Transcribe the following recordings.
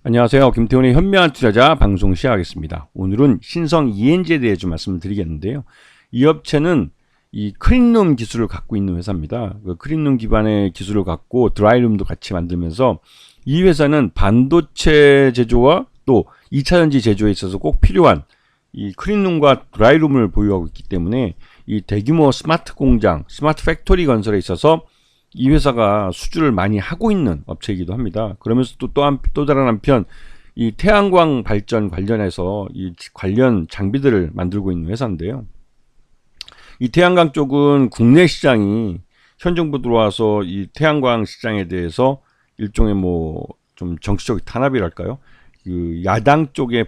안녕하세요. 김태훈의 현명한 투자자 방송 시작하겠습니다. 오늘은 신성 ENG에 대해 좀 말씀을 드리겠는데요. 이 업체는 이 클린룸 기술을 갖고 있는 회사입니다. 그 클린룸 기반의 기술을 갖고 드라이룸도 같이 만들면서 이 회사는 반도체 제조와 또 2차전지 제조에 있어서 꼭 필요한 이 클린룸과 드라이룸을 보유하고 있기 때문에 이 대규모 스마트 공장, 스마트 팩토리 건설에 있어서 이 회사가 수주를 많이 하고 있는 업체이기도 합니다. 그러면서 또 다른 한편 이 태양광 발전 관련해서 이 관련 장비들을 만들고 있는 회사인데요. 이 태양광 쪽은 국내 시장이 현 정부 들어와서 이 태양광 시장에 대해서 일종의 뭐 좀 정치적 탄압이랄까요? 그 야당 쪽의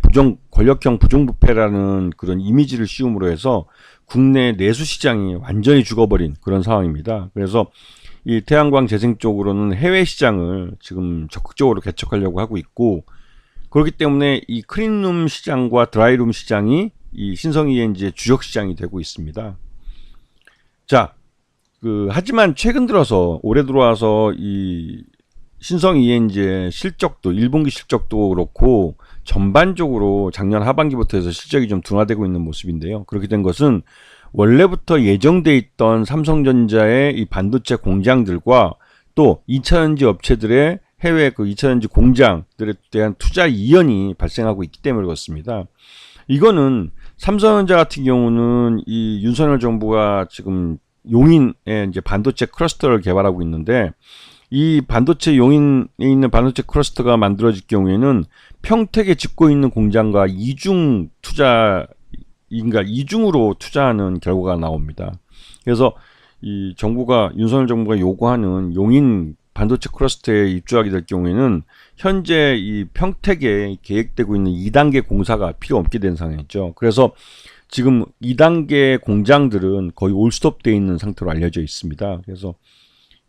권력형 부정부패라는 그런 이미지를 씌움으로 해서 국내 내수 시장이 완전히 죽어버린 그런 상황입니다. 그래서 이 태양광 재생 쪽으로는 해외 시장을 지금 적극적으로 개척하려고 하고 있고, 그렇기 때문에 이 클린룸 시장과 드라이룸 시장이 이 신성 ENG의 주력 시장이 되고 있습니다. 자, 하지만 최근 들어서 올해 들어와서 이 신성 ENG의 실적도 1분기 실적도 그렇고 전반적으로 작년 하반기부터 해서 실적이 좀 둔화되고 있는 모습인데요. 그렇게 된 것은 원래부터 예정돼 있던 삼성전자의 이 반도체 공장들과 또 2차전지 업체들의 해외 그 2차전지 공장들에 대한 투자 이연이 발생하고 있기 때문에 그렇습니다. 이거는 삼성전자 같은 경우는 이 윤석열 정부가 지금 용인에 이제 반도체 클러스터를 개발하고 있는데, 이 반도체 용인에 있는 반도체 클러스터가 만들어질 경우에는 평택에 짓고 있는 공장과 이중으로 투자하는 결과가 나옵니다. 그래서 이 윤석열 정부가 요구하는 용인 반도체 클러스터에 입주하게 될 경우에는 현재 이 평택에 계획되고 있는 2단계 공사가 필요 없게 된 상황이죠. 그래서 지금 2단계 공장들은 거의 올스톱되어 있는 상태로 알려져 있습니다. 그래서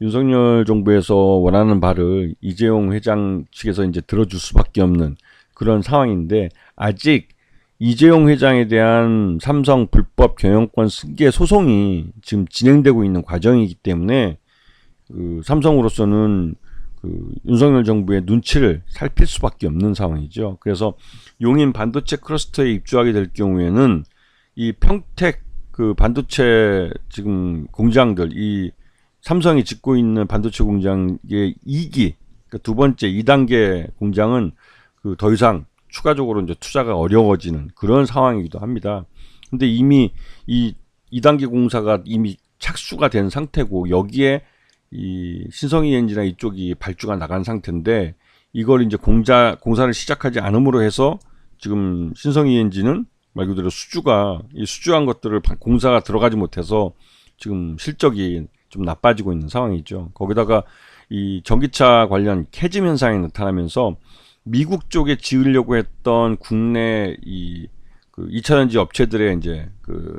윤석열 정부에서 원하는 바를 이재용 회장 측에서 이제 들어줄 수밖에 없는 그런 상황인데, 아직 이재용 회장에 대한 삼성 불법 경영권 승계 소송이 지금 진행되고 있는 과정이기 때문에 삼성으로서는 윤석열 정부의 눈치를 살필 수밖에 없는 상황이죠. 그래서 용인 반도체 클러스터에 입주하게 될 경우에는 이 평택 반도체 지금 공장들, 이 삼성이 짓고 있는 반도체 공장의 2기, 그러니까 두 번째 2단계 공장은 더 이상 추가적으로 이제 투자가 어려워지는 그런 상황이기도 합니다. 근데 이미 이 2단계 공사가 이미 착수가 된 상태고, 여기에 이 신성 ENG나 이쪽이 발주가 나간 상태인데, 이걸 이제 공사를 시작하지 않음으로 해서 지금 신성 ENG는 말 그대로 수주한 것들을 공사가 들어가지 못해서 지금 실적이 좀 나빠지고 있는 상황이죠. 거기다가 이 전기차 관련 캐즘 현상이 나타나면서 미국 쪽에 지으려고 했던 국내 이 2차전지 업체들의 이제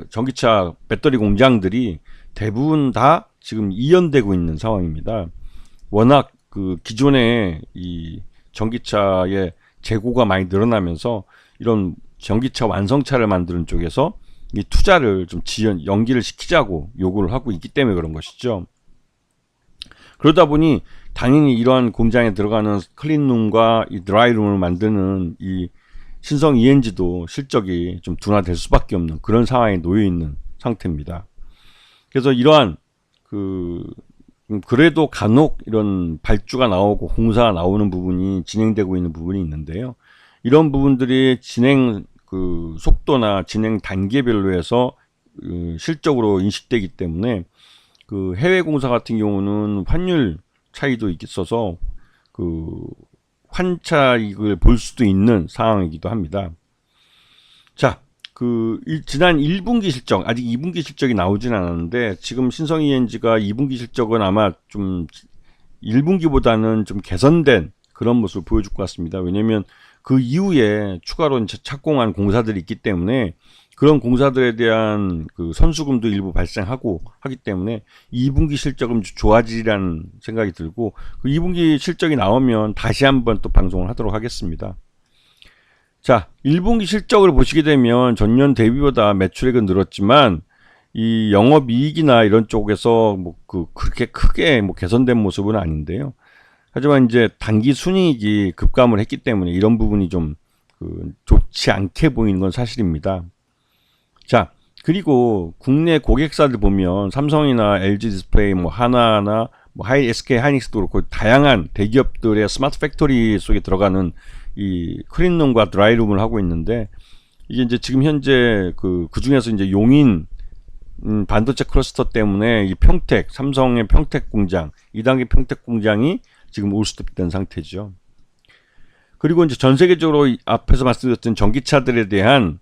전기차 배터리 공장들이 대부분 다 지금 이연되고 있는 상황입니다. 워낙 기존에 이 전기차의 재고가 많이 늘어나면서 이런 전기차 완성차를 만드는 쪽에서 이 투자를 좀 연기를 시키자고 요구를 하고 있기 때문에 그런 것이죠. 그러다 보니 당연히 이러한 공장에 들어가는 클린룸과 이 드라이룸을 만드는 이 신성 ENG도 실적이 좀 둔화될 수밖에 없는 그런 상황에 놓여 있는 상태입니다. 그래서 이러한 그래도 간혹 이런 발주가 나오고 공사가 나오는 부분이 진행되고 있는 부분이 있는데요. 이런 부분들이 진행 속도나 진행 단계별로 해서 실적으로 인식되기 때문에 해외 공사 같은 경우는 환율 차이도 있어서 환차익을 볼 수도 있는 상황이기도 합니다. 자, 지난 1분기 실적, 아직 2분기 실적이 나오진 않았는데, 지금 신성 ENG가 2분기 실적은 아마 좀 1분기보다는 좀 개선된 그런 모습을 보여줄 것 같습니다. 왜냐면 그 이후에 추가로 이제 착공한 공사들이 있기 때문에 그런 공사들에 대한 선수금도 일부 발생하고 하기 때문에 2분기 실적은 좋아지리라는 생각이 들고, 2분기 실적이 나오면 다시 한번 또 방송을 하도록 하겠습니다. 자, 1분기 실적을 보시게 되면 전년 대비보다 매출액은 늘었지만 이 영업이익이나 이런 쪽에서 그렇게 크게 개선된 모습은 아닌데요. 하지만 이제 단기 순이익이 급감을 했기 때문에 이런 부분이 좀 좋지 않게 보이는 건 사실입니다. 자, 그리고 국내 고객사들 보면 삼성이나 LG 디스플레이, 뭐 하나나 뭐 SK 하이닉스도 그렇고 다양한 대기업들의 스마트 팩토리 속에 들어가는 이 클린룸과 드라이룸을 하고 있는데, 이게 이제 지금 현재 그 중에서 이제 용인 반도체 클러스터 때문에 이 평택, 삼성의 평택 공장, 2단계 평택 공장이 지금 올스톱된 상태죠. 그리고 이제 전 세계적으로 앞에서 말씀드렸던 전기차들에 대한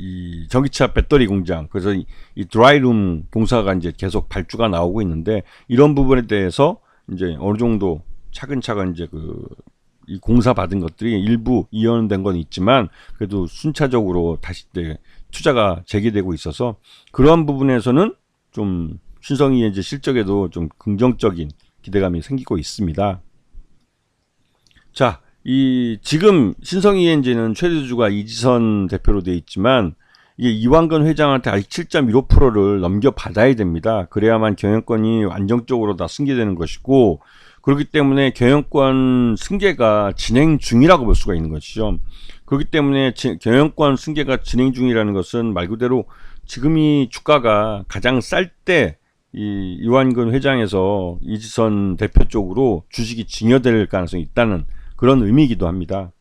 이 전기차 배터리 공장, 그래서 이 드라이룸 공사가 이제 계속 발주가 나오고 있는데, 이런 부분에 대해서 이제 어느 정도 차근차근 이제 이 공사 받은 것들이 일부 이연된 건 있지만 그래도 순차적으로 다시 이제 투자가 재개되고 있어서 그러한 부분에서는 좀 신성이엔지 실적에도 좀 긍정적인 기대감이 생기고 있습니다. 자, 지금 신성이엔지는 최대주주가 이지선 대표로 되어 있지만 이게 이완근 회장한테 아직 7.15%를 넘겨받아야 됩니다. 그래야만 경영권이 안정적으로 다 승계되는 것이고, 그렇기 때문에 경영권 승계가 진행 중이라고 볼 수가 있는 것이죠. 그렇기 때문에 경영권 승계가 진행 중이라는 것은 말 그대로 지금이 주가가 가장 쌀 때 이 이완근 회장에서 이지선 대표 쪽으로 주식이 증여될 가능성이 있다는 그런 의미이기도 합니다.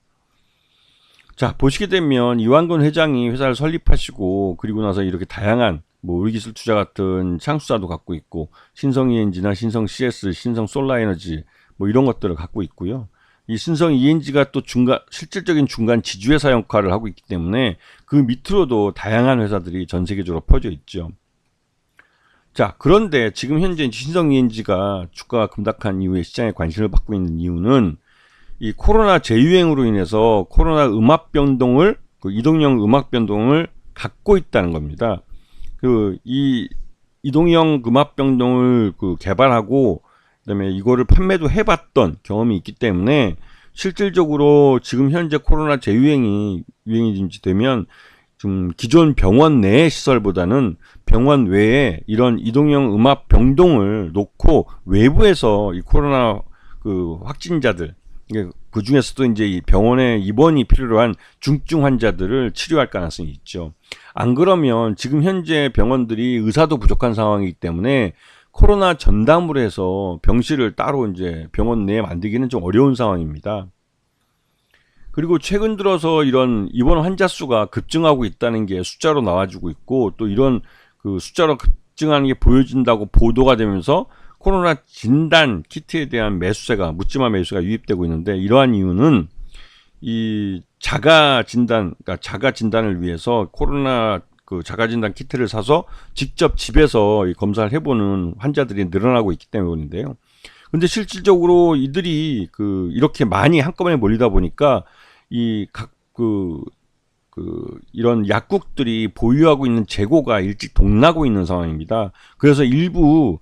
자, 보시게 되면 이완근 회장이 회사를 설립하시고 그리고 나서 이렇게 다양한 뭐 우리기술 투자 같은 창수사도 갖고 있고, 신성이엔지나 신성-CS, 신성솔라에너지 뭐 이런 것들을 갖고 있고요. 이 신성이엔지가 또 실질적인 중간 지주회사 역할을 하고 있기 때문에 그 밑으로도 다양한 회사들이 전 세계적으로 퍼져 있죠. 자, 그런데 지금 현재 신성이엔지가 주가가 급락한 이후에 시장에 관심을 받고 있는 이유는 이 코로나 재유행으로 인해서 코로나 음압 변동을, 이동형 음압 변동을 갖고 있다는 겁니다. 이 이동형 음압 변동을 개발하고 그다음에 이거를 판매도 해봤던 경험이 있기 때문에 실질적으로 지금 현재 코로나 재유행이 되면 좀 기존 병원 내 시설보다는 병원 외에 이런 이동형 음압 병동을 놓고 외부에서 이 코로나 확진자들, 그 중에서도 이제 이 병원에 입원이 필요로 한 중증 환자들을 치료할 가능성이 있죠. 안 그러면 지금 현재 병원들이 의사도 부족한 상황이기 때문에 코로나 전담으로 해서 병실을 따로 이제 병원 내에 만들기는 좀 어려운 상황입니다. 그리고 최근 들어서 이런 입원 환자 수가 급증하고 있다는 게 숫자로 나와주고 있고, 또 이런 숫자로 급증하는 게 보여진다고 보도가 되면서 코로나 진단 키트에 대한 묻지마 매수세가 유입되고 있는데, 이러한 이유는 이 자가 진단을 위해서 코로나 자가 진단 키트를 사서 직접 집에서 검사를 해보는 환자들이 늘어나고 있기 때문인데요. 근데 실질적으로 이들이 이렇게 많이 한꺼번에 몰리다 보니까 이런 약국들이 보유하고 있는 재고가 일찍 동나고 있는 상황입니다. 그래서 일부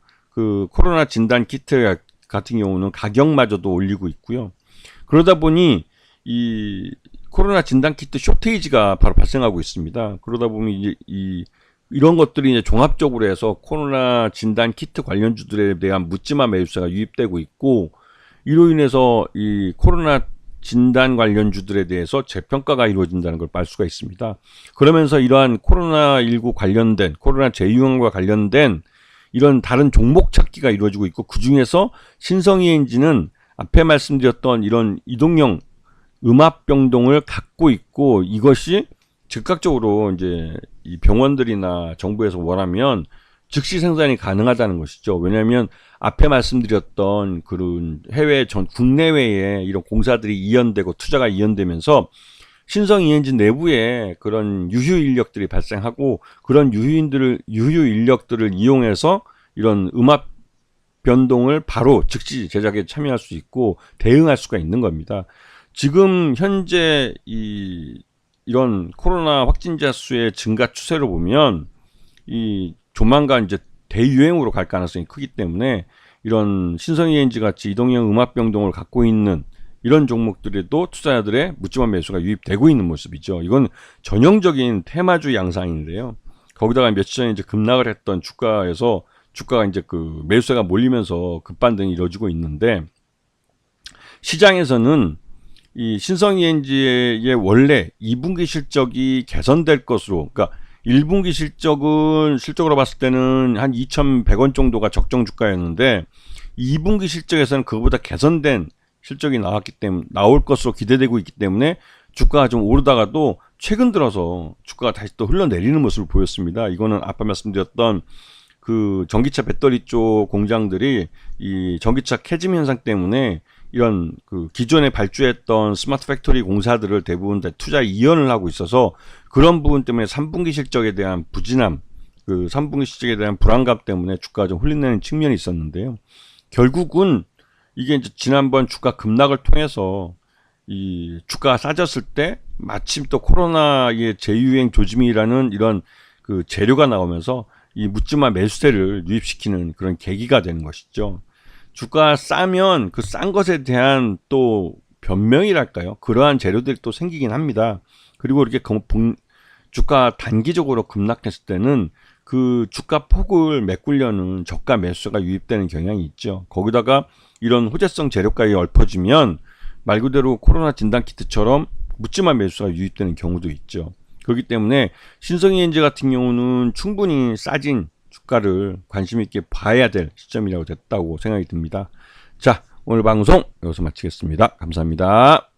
코로나 진단 키트 같은 경우는 가격마저도 올리고 있고요. 그러다 보니 이 코로나 진단 키트 쇼테이지가 바로 발생하고 있습니다. 그러다 보면 이제 이런 것들이 이제 종합적으로 해서 코로나 진단 키트 관련주들에 대한 묻지마 매수세가 유입되고 있고, 이로 인해서 이 코로나 진단 관련주들에 대해서 재평가가 이루어진다는 걸 알 수가 있습니다. 그러면서 이러한 코로나19 관련된, 코로나 재유행과 관련된 이런 다른 종목 찾기가 이루어지고 있고, 그 중에서 신성이엔지는 앞에 말씀드렸던 이런 이동형 음압 병동을 갖고 있고, 이것이 즉각적으로 이제 이 병원들이나 정부에서 원하면 즉시 생산이 가능하다는 것이죠. 왜냐하면 앞에 말씀드렸던 그런 국내외에 이런 공사들이 이연되고 투자가 이연되면서 신성이엔지 내부에 그런 유휴 인력들이 발생하고, 그런 유휴 인력들을 이용해서 이런 음압 변동을 바로 즉시 제작에 참여할 수 있고 대응할 수가 있는 겁니다. 지금 현재 이런 코로나 확진자 수의 증가 추세를 보면 조만간 이제 대유행으로 갈 가능성이 크기 때문에 이런 신성이엔지 같이 이동형 음압 병동을 갖고 있는 이런 종목들에도 투자자들의 묻지마 매수가 유입되고 있는 모습이죠. 이건 전형적인 테마주 양상인데요. 거기다가 며칠 전에 이제 급락을 했던 주가가 이제 매수세가 몰리면서 급반등이 이루어지고 있는데, 시장에서는 이 신성ENG의 원래 2분기 실적이 개선될 것으로, 그러니까 1분기 실적으로 봤을 때는 한 2,100원 정도가 적정 주가였는데 2분기 실적에서는 그거보다 개선된 실적이 나올 것으로 기대되고 있기 때문에 주가가 좀 오르다가도 최근 들어서 주가가 다시 또 흘러내리는 모습을 보였습니다. 이거는 아까 말씀드렸던 그 전기차 배터리 쪽 공장들이 이 전기차 캐즘 현상 때문에 이런 그 기존에 발주했던 스마트 팩토리 공사들을 대부분 다 투자 이연을 하고 있어서 그런 부분 때문에 3분기 실적에 대한 부진함, 그 3분기 실적에 대한 불안감 때문에 주가가 좀 흘러내리는 측면이 있었는데요. 결국은 이게 이제 지난번 주가 급락을 통해서 이 주가가 싸졌을 때 마침 또 코로나의 재유행 조짐이라는 이런 그 재료가 나오면서 이 묻지마 매수세를 유입시키는 그런 계기가 되는 것이죠. 주가가 싸면 그 싼 것에 대한 또 변명이랄까요? 그러한 재료들이 또 생기긴 합니다. 그리고 이렇게 주가 단기적으로 급락했을 때는 그 주가 폭을 메꾸려는 저가 매수가 유입되는 경향이 있죠. 거기다가 이런 호재성 재료가에 얽혀지면 말 그대로 코로나 진단키트처럼 묻지마 매수가 유입되는 경우도 있죠. 그렇기 때문에 신성ENG 같은 경우는 충분히 싸진 주가를 관심 있게 봐야 될 시점이라고 됐다고 생각이 듭니다. 자, 오늘 방송 여기서 마치겠습니다. 감사합니다.